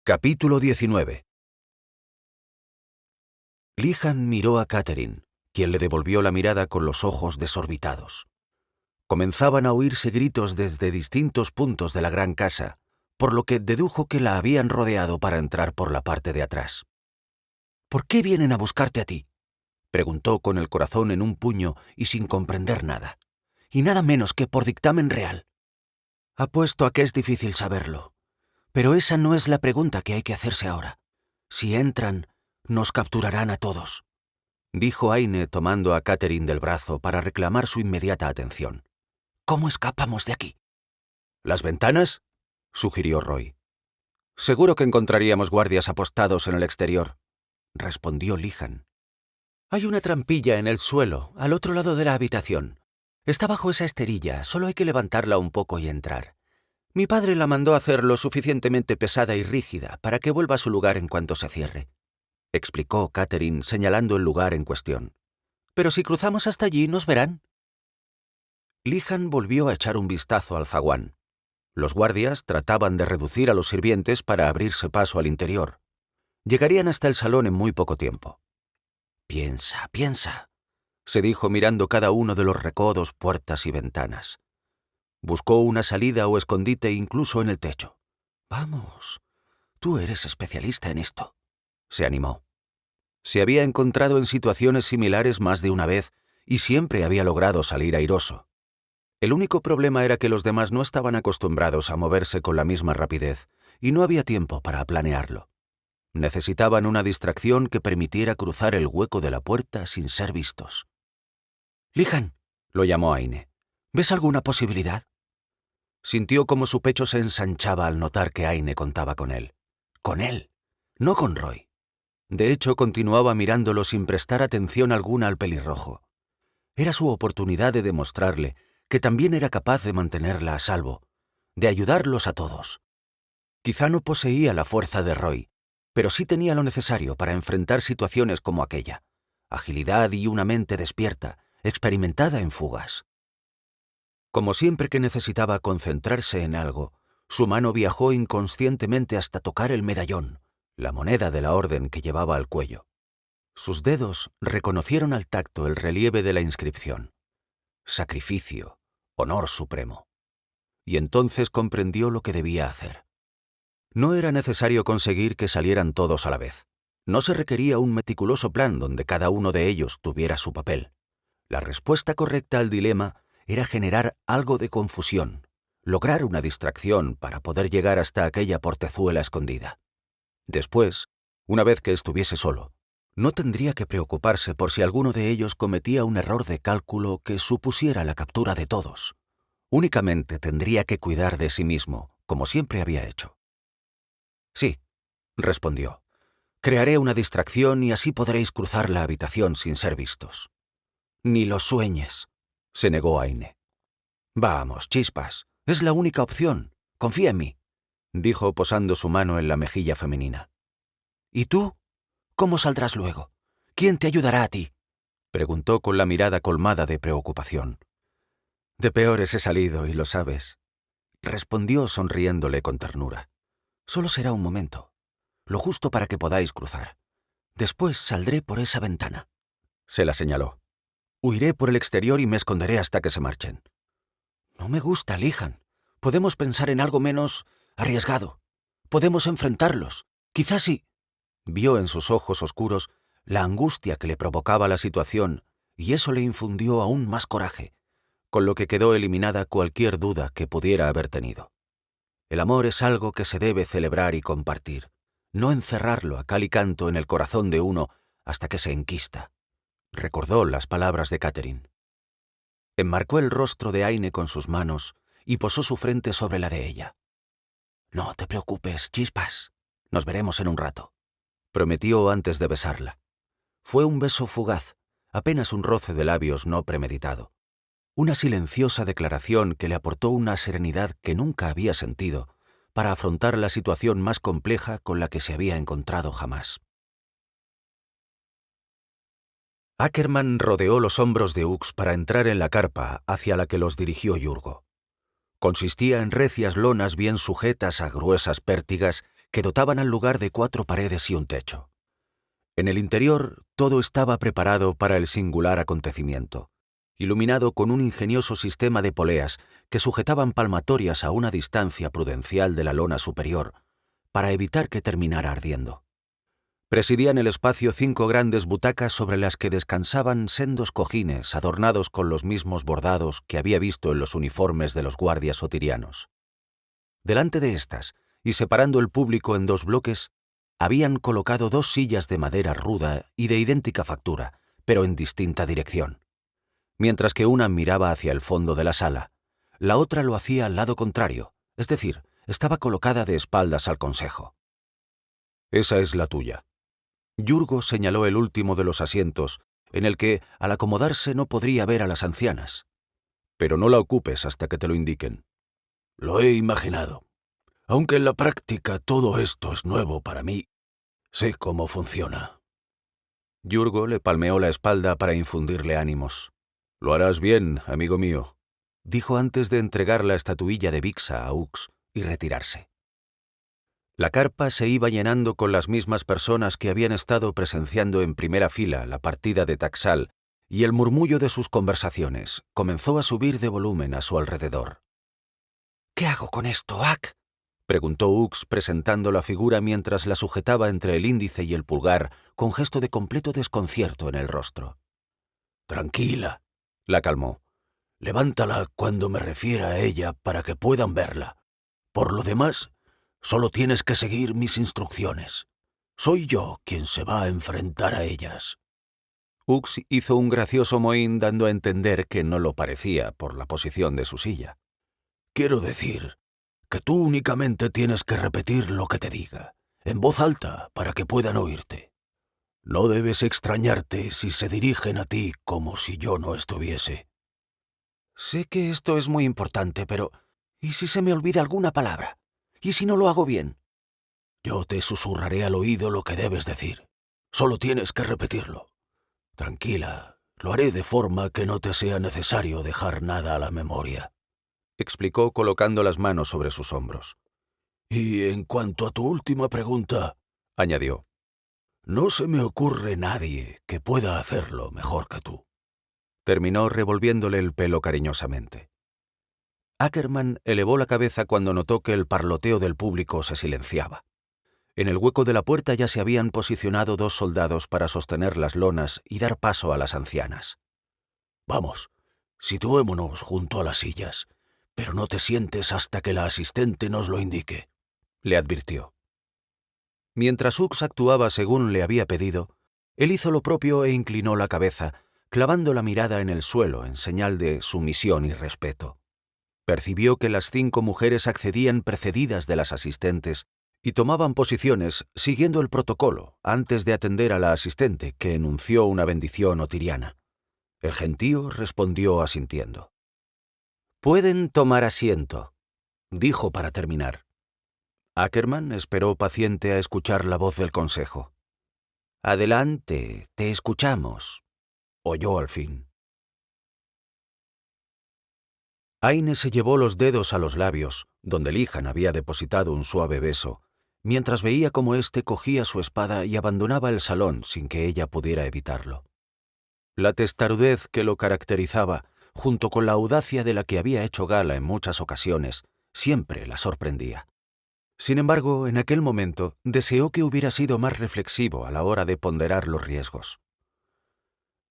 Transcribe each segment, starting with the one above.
Capítulo 19. Lihan miró a Catherine, quien le devolvió la mirada con los ojos desorbitados. Comenzaban a oírse gritos desde distintos puntos de la gran casa, por lo que dedujo que la habían rodeado para entrar por la parte de atrás. «¿Por qué vienen a buscarte a ti?», preguntó con el corazón en un puño y sin comprender nada. «Y nada menos que por dictamen real». «Apuesto a que es difícil saberlo. Pero esa no es la pregunta que hay que hacerse ahora. Si entran, nos capturarán a todos», dijo Aine tomando a Catherine del brazo para reclamar su inmediata atención. «¿Cómo escapamos de aquí?» «¿Las ventanas?», sugirió Roy. «Seguro que encontraríamos guardias apostados en el exterior», respondió Lihan. «Hay una trampilla en el suelo, al otro lado de la habitación. Está bajo esa esterilla, solo hay que levantarla un poco y entrar. Mi padre la mandó a hacer lo suficientemente pesada y rígida para que vuelva a su lugar en cuanto se cierre», explicó Catherine señalando el lugar en cuestión. «Pero si cruzamos hasta allí, nos verán». Lihan volvió a echar un vistazo al zaguán. Los guardias trataban de reducir a los sirvientes para abrirse paso al interior. Llegarían hasta el salón en muy poco tiempo. «Piensa, piensa», se dijo mirando cada uno de los recodos, puertas y ventanas. Buscó una salida o escondite incluso en el techo. «Vamos, tú eres especialista en esto», se animó. Se había encontrado en situaciones similares más de una vez y siempre había logrado salir airoso. El único problema era que los demás no estaban acostumbrados a moverse con la misma rapidez y no había tiempo para planearlo. Necesitaban una distracción que permitiera cruzar el hueco de la puerta sin ser vistos. «Lihan», lo llamó Aine, «¿ves alguna posibilidad?» Sintió como su pecho se ensanchaba al notar que Aine contaba con él. Con él, no con Roy. De hecho, continuaba mirándolo sin prestar atención alguna al pelirrojo. Era su oportunidad de demostrarle que también era capaz de mantenerla a salvo, de ayudarlos a todos. Quizá no poseía la fuerza de Roy, pero sí tenía lo necesario para enfrentar situaciones como aquella: agilidad y una mente despierta, experimentada en fugas. Como siempre que necesitaba concentrarse en algo, su mano viajó inconscientemente hasta tocar el medallón, la moneda de la orden que llevaba al cuello. Sus dedos reconocieron al tacto el relieve de la inscripción: sacrificio, honor supremo. Y entonces comprendió lo que debía hacer. No era necesario conseguir que salieran todos a la vez. No se requería un meticuloso plan donde cada uno de ellos tuviera su papel. La respuesta correcta al dilema era generar algo de confusión, lograr una distracción para poder llegar hasta aquella portezuela escondida. Después, una vez que estuviese solo, no tendría que preocuparse por si alguno de ellos cometía un error de cálculo que supusiera la captura de todos. Únicamente tendría que cuidar de sí mismo, como siempre había hecho. «Sí», respondió. «Crearé una distracción y así podréis cruzar la habitación sin ser vistos». «Ni lo sueñes», se negó Aine. «Vamos, chispas, es la única opción. Confía en mí», dijo posando su mano en la mejilla femenina. «¿Y tú? ¿Cómo saldrás luego? ¿Quién te ayudará a ti?», preguntó con la mirada colmada de preocupación. «De peores he salido y lo sabes», respondió sonriéndole con ternura. «Solo será un momento, lo justo para que podáis cruzar. Después saldré por esa ventana», se la señaló. «Huiré por el exterior y me esconderé hasta que se marchen». «No me gusta, Lihan. Podemos pensar en algo menos arriesgado. Podemos enfrentarlos. Quizás sí». Vio en sus ojos oscuros la angustia que le provocaba la situación y eso le infundió aún más coraje, con lo que quedó eliminada cualquier duda que pudiera haber tenido. El amor es algo que se debe celebrar y compartir, no encerrarlo a cal y canto en el corazón de uno hasta que se enquista. Recordó las palabras de Catherine. Enmarcó el rostro de Aine con sus manos y posó su frente sobre la de ella. «No te preocupes, chispas. Nos veremos en un rato», prometió antes de besarla. Fue un beso fugaz, apenas un roce de labios no premeditado. Una silenciosa declaración que le aportó una serenidad que nunca había sentido para afrontar la situación más compleja con la que se había encontrado jamás. Ackerman rodeó los hombros de Hux para entrar en la carpa hacia la que los dirigió Yurgo. Consistía en recias lonas bien sujetas a gruesas pértigas que dotaban al lugar de 4 paredes y un techo. En el interior todo estaba preparado para el singular acontecimiento, iluminado con un ingenioso sistema de poleas que sujetaban palmatorias a una distancia prudencial de la lona superior, para evitar que terminara ardiendo. Presidían el espacio 5 grandes butacas sobre las que descansaban sendos cojines adornados con los mismos bordados que había visto en los uniformes de los guardias otirianos. Delante de estas, y separando el público en 2 bloques, habían colocado 2 sillas de madera ruda y de idéntica factura, pero en distinta dirección. Mientras que una miraba hacia el fondo de la sala, la otra lo hacía al lado contrario, es decir, estaba colocada de espaldas al consejo. «Esa es la tuya». Yurgo señaló el último de los asientos, en el que, al acomodarse, no podría ver a las ancianas. «Pero no la ocupes hasta que te lo indiquen». «Lo he imaginado. Aunque en la práctica todo esto es nuevo para mí, sé cómo funciona». Yurgo le palmeó la espalda para infundirle ánimos. «Lo harás bien, amigo mío», dijo antes de entregar la estatuilla de Vixa a Ux y retirarse. La carpa se iba llenando con las mismas personas que habían estado presenciando en primera fila la partida de Taxal, y el murmullo de sus conversaciones comenzó a subir de volumen a su alrededor. «¿Qué hago con esto, Ak?», preguntó Ux presentando la figura mientras la sujetaba entre el índice y el pulgar con gesto de completo desconcierto en el rostro. «Tranquila», la calmó. «Levántala cuando me refiera a ella para que puedan verla. Por lo demás, solo tienes que seguir mis instrucciones. Soy yo quien se va a enfrentar a ellas». Ux hizo un gracioso mohín dando a entender que no lo parecía por la posición de su silla. «Quiero decir que tú únicamente tienes que repetir lo que te diga, en voz alta para que puedan oírte. No debes extrañarte si se dirigen a ti como si yo no estuviese». «Sé que esto es muy importante, pero ¿y si se me olvida alguna palabra? ¿Y si no lo hago bien?» «Yo te susurraré al oído lo que debes decir. Solo tienes que repetirlo. Tranquila, lo haré de forma que no te sea necesario dejar nada a la memoria», explicó colocando las manos sobre sus hombros. «Y en cuanto a tu última pregunta», añadió, «no se me ocurre nadie que pueda hacerlo mejor que tú». Terminó revolviéndole el pelo cariñosamente. Ackerman elevó la cabeza cuando notó que el parloteo del público se silenciaba. En el hueco de la puerta ya se habían posicionado 2 soldados para sostener las lonas y dar paso a las ancianas. «Vamos, situémonos junto a las sillas, pero no te sientes hasta que la asistente nos lo indique», le advirtió. Mientras Ux actuaba según le había pedido, él hizo lo propio e inclinó la cabeza, clavando la mirada en el suelo en señal de sumisión y respeto. Percibió que las 5 mujeres accedían precedidas de las asistentes y tomaban posiciones siguiendo el protocolo antes de atender a la asistente, que enunció una bendición otiriana. El gentío respondió asintiendo. «Pueden tomar asiento», dijo para terminar. Ackerman esperó paciente a escuchar la voz del consejo. «Adelante, te escuchamos», oyó al fin. Aine se llevó los dedos a los labios, donde Lihan había depositado un suave beso, mientras veía cómo éste cogía su espada y abandonaba el salón sin que ella pudiera evitarlo. La testarudez que lo caracterizaba, junto con la audacia de la que había hecho gala en muchas ocasiones, siempre la sorprendía. Sin embargo, en aquel momento deseó que hubiera sido más reflexivo a la hora de ponderar los riesgos.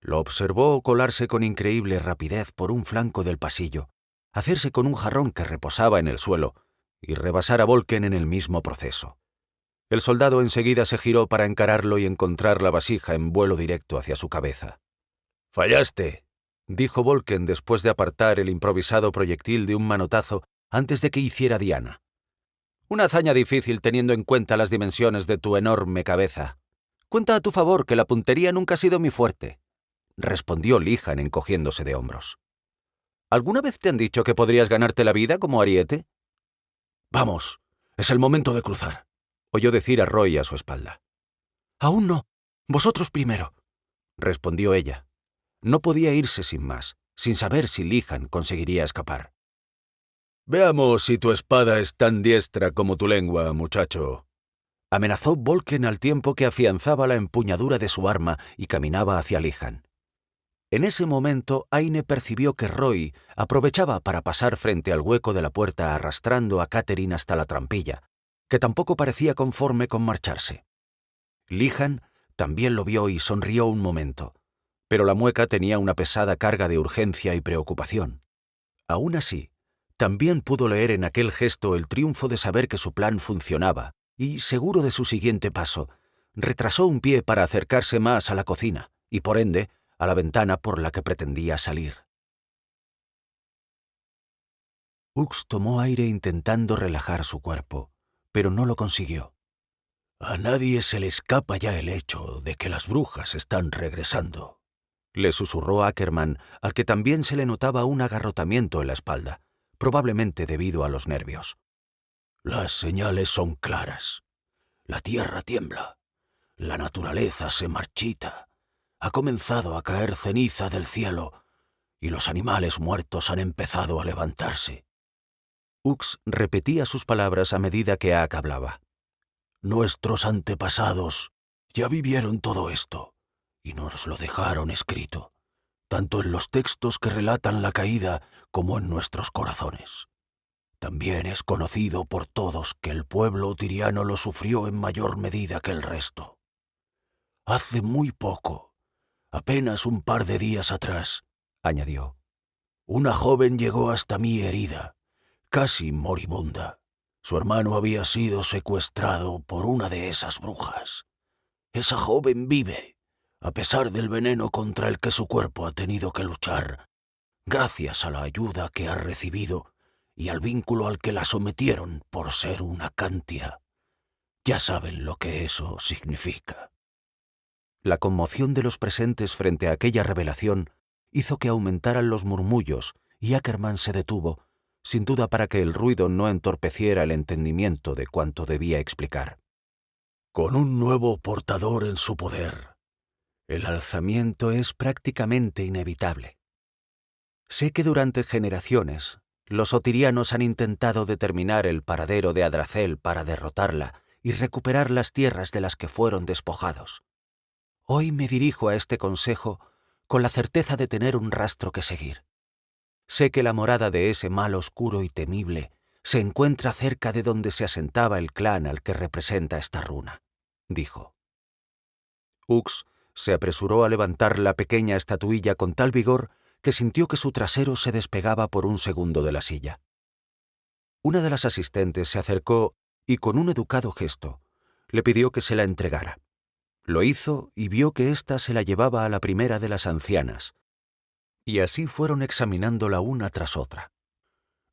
Lo observó colarse con increíble rapidez por un flanco del pasillo, hacerse con un jarrón que reposaba en el suelo y rebasar a Volken en el mismo proceso. El soldado enseguida se giró para encararlo y encontrar la vasija en vuelo directo hacia su cabeza. «Fallaste», dijo Volken después de apartar el improvisado proyectil de un manotazo antes de que hiciera diana. «Una hazaña difícil teniendo en cuenta las dimensiones de tu enorme cabeza. Cuenta a tu favor que la puntería nunca ha sido mi fuerte», respondió Lihan encogiéndose de hombros. «¿Alguna vez te han dicho que podrías ganarte la vida como ariete?» «Vamos, es el momento de cruzar», oyó decir a Roy a su espalda. «Aún no, vosotros primero», respondió ella. No podía irse sin más, sin saber si Lihan conseguiría escapar. «Veamos si tu espada es tan diestra como tu lengua, muchacho», amenazó Volken al tiempo que afianzaba la empuñadura de su arma y caminaba hacia Lihan. En ese momento, Aine percibió que Roy aprovechaba para pasar frente al hueco de la puerta arrastrando a Catherine hasta la trampilla, que tampoco parecía conforme con marcharse. Lihan también lo vio y sonrió un momento, pero la mueca tenía una pesada carga de urgencia y preocupación. Aún así, también pudo leer en aquel gesto el triunfo de saber que su plan funcionaba y, seguro de su siguiente paso, retrasó un pie para acercarse más a la cocina y, por ende, a la ventana por la que pretendía salir. Hux tomó aire intentando relajar su cuerpo, pero no lo consiguió. A nadie se le escapa ya el hecho de que las brujas están regresando, le susurró Ackerman, al que también se le notaba un agarrotamiento en la espalda, probablemente debido a los nervios. Las señales son claras. La tierra tiembla, la naturaleza se marchita, ha comenzado a caer ceniza del cielo y los animales muertos han empezado a levantarse. Hux repetía sus palabras a medida que Ak hablaba. Nuestros antepasados ya vivieron todo esto y nos lo dejaron escrito, tanto en los textos que relatan la caída como en nuestros corazones. También es conocido por todos que el pueblo tiriano lo sufrió en mayor medida que el resto. Hace muy poco, apenas un par de días atrás, añadió, una joven llegó hasta mí herida, casi moribunda. Su hermano había sido secuestrado por una de esas brujas. Esa joven vive, a pesar del veneno contra el que su cuerpo ha tenido que luchar, gracias a la ayuda que ha recibido y al vínculo al que la sometieron por ser una cantia. Ya saben lo que eso significa. La conmoción de los presentes frente a aquella revelación hizo que aumentaran los murmullos y Ackerman se detuvo, sin duda para que el ruido no entorpeciera el entendimiento de cuanto debía explicar. Con un nuevo portador en su poder, el alzamiento es prácticamente inevitable. Sé que durante generaciones los otirianos han intentado determinar el paradero de Adrazel para derrotarla y recuperar las tierras de las que fueron despojados. Hoy me dirijo a este consejo con la certeza de tener un rastro que seguir. Sé que la morada de ese mal oscuro y temible se encuentra cerca de donde se asentaba el clan al que representa esta runa, dijo. Hux se apresuró a levantar la pequeña estatuilla con tal vigor que sintió que su trasero se despegaba por un segundo de la silla. Una de las asistentes se acercó y con un educado gesto le pidió que se la entregara. Lo hizo y vio que ésta se la llevaba a la primera de las ancianas, y así fueron examinándola una tras otra.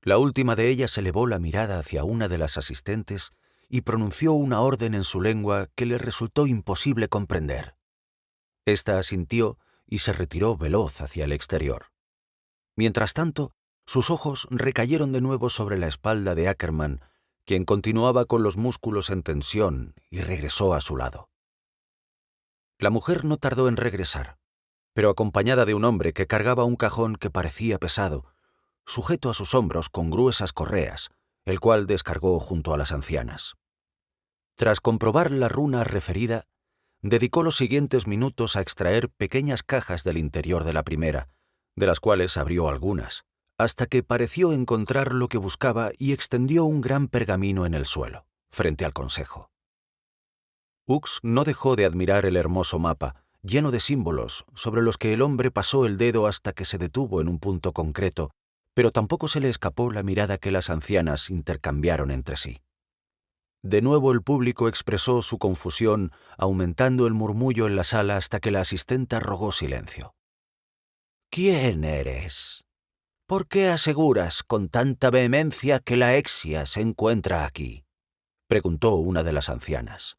La última de ellas elevó la mirada hacia una de las asistentes y pronunció una orden en su lengua que le resultó imposible comprender. Esta asintió y se retiró veloz hacia el exterior. Mientras tanto, sus ojos recayeron de nuevo sobre la espalda de Ackerman, quien continuaba con los músculos en tensión, y regresó a su lado. La mujer no tardó en regresar, pero acompañada de un hombre que cargaba un cajón que parecía pesado, sujeto a sus hombros con gruesas correas, el cual descargó junto a las ancianas. Tras comprobar la runa referida, dedicó los siguientes minutos a extraer pequeñas cajas del interior de la primera, de las cuales abrió algunas, hasta que pareció encontrar lo que buscaba y extendió un gran pergamino en el suelo, frente al consejo. Hux no dejó de admirar el hermoso mapa, lleno de símbolos, sobre los que el hombre pasó el dedo hasta que se detuvo en un punto concreto, pero tampoco se le escapó la mirada que las ancianas intercambiaron entre sí. De nuevo el público expresó su confusión, aumentando el murmullo en la sala hasta que la asistenta rogó silencio. «¿Quién eres? ¿Por qué aseguras con tanta vehemencia que la Exia se encuentra aquí?», preguntó una de las ancianas.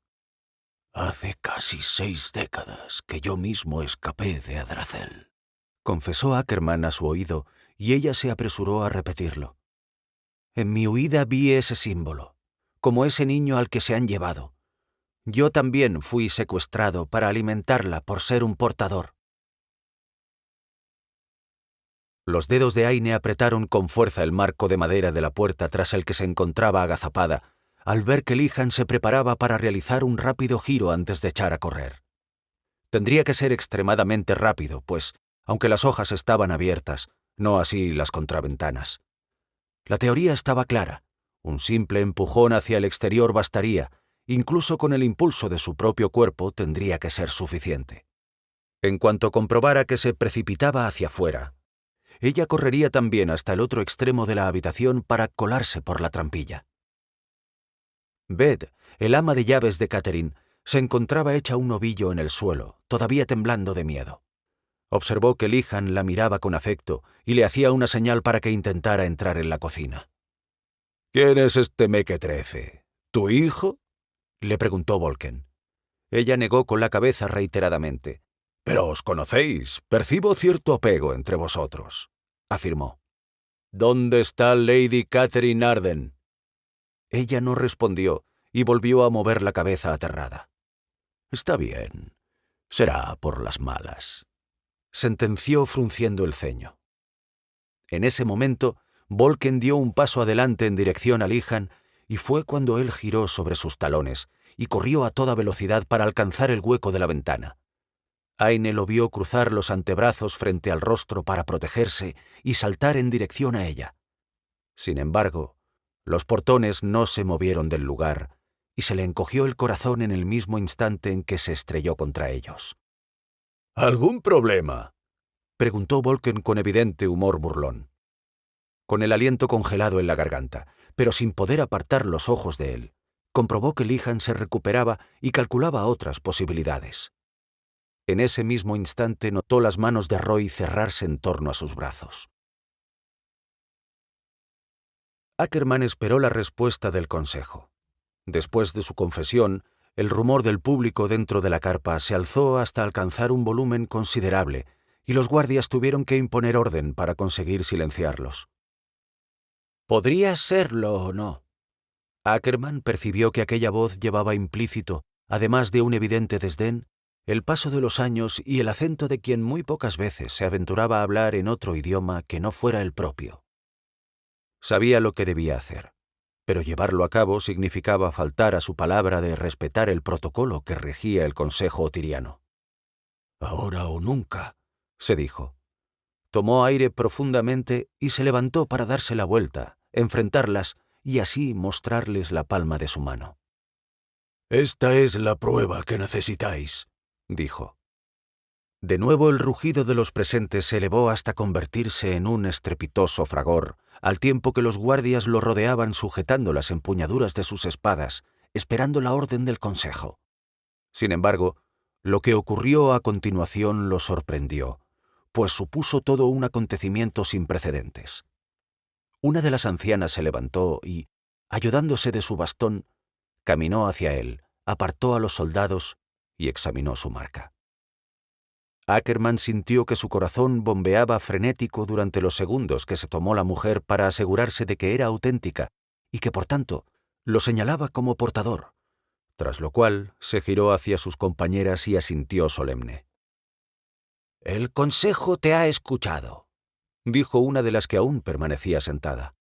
«Hace casi 6 décadas que yo mismo escapé de Adrazel», confesó Ackerman a su oído, y ella se apresuró a repetirlo. «En mi huida vi ese símbolo, como ese niño al que se han llevado. Yo también fui secuestrado para alimentarla por ser un portador». Los dedos de Aine apretaron con fuerza el marco de madera de la puerta tras el que se encontraba agazapada, al ver que Lihan se preparaba para realizar un rápido giro antes de echar a correr. Tendría que ser extremadamente rápido, pues, aunque las hojas estaban abiertas, no así las contraventanas. La teoría estaba clara. Un simple empujón hacia el exterior bastaría, incluso con el impulso de su propio cuerpo tendría que ser suficiente. En cuanto comprobara que se precipitaba hacia afuera, ella correría también hasta el otro extremo de la habitación para colarse por la trampilla. Beth, el ama de llaves de Catherine, se encontraba hecha un ovillo en el suelo, todavía temblando de miedo. Observó que Lihan la miraba con afecto y le hacía una señal para que intentara entrar en la cocina. ¿Quién es este mequetrefe? ¿Tu hijo? Le preguntó Volken. Ella negó con la cabeza reiteradamente. «Pero os conocéis, percibo cierto apego entre vosotros», afirmó. «¿Dónde está Lady Catherine Arden?» Ella no respondió y volvió a mover la cabeza aterrada. «Está bien. Será por las malas», sentenció frunciendo el ceño. En ese momento, Volken dio un paso adelante en dirección a Lihan y fue cuando él giró sobre sus talones y corrió a toda velocidad para alcanzar el hueco de la ventana. Aine lo vio cruzar los antebrazos frente al rostro para protegerse y saltar en dirección a ella. Sin embargo, los portones no se movieron del lugar y se le encogió el corazón en el mismo instante en que se estrelló contra ellos. ¿Algún problema?, preguntó Volken con evidente humor burlón. Con el aliento congelado en la garganta, pero sin poder apartar los ojos de él, comprobó que Lihan se recuperaba y calculaba otras posibilidades. En ese mismo instante notó las manos de Roy cerrarse en torno a sus brazos. Ackerman esperó la respuesta del consejo. Después de su confesión, el rumor del público dentro de la carpa se alzó hasta alcanzar un volumen considerable y los guardias tuvieron que imponer orden para conseguir silenciarlos. «Podría serlo o no». Ackerman percibió que aquella voz llevaba implícito, además de un evidente desdén, el paso de los años y el acento de quien muy pocas veces se aventuraba a hablar en otro idioma que no fuera el propio. Sabía lo que debía hacer, pero llevarlo a cabo significaba faltar a su palabra de respetar el protocolo que regía el Consejo Otiriano. «Ahora o nunca», se dijo. Tomó aire profundamente y se levantó para darse la vuelta, enfrentarlas y así mostrarles la palma de su mano. «Esta es la prueba que necesitáis», dijo. De nuevo el rugido de los presentes se elevó hasta convertirse en un estrepitoso fragor, al tiempo que los guardias lo rodeaban sujetando las empuñaduras de sus espadas, esperando la orden del consejo. Sin embargo, lo que ocurrió a continuación lo sorprendió, pues supuso todo un acontecimiento sin precedentes. Una de las ancianas se levantó y, ayudándose de su bastón, caminó hacia él, apartó a los soldados y examinó su marca. Ackerman sintió que su corazón bombeaba frenético durante los segundos que se tomó la mujer para asegurarse de que era auténtica y que, por tanto, lo señalaba como portador, tras lo cual se giró hacia sus compañeras y asintió solemne. «El consejo te ha escuchado», dijo una de las que aún permanecía sentada.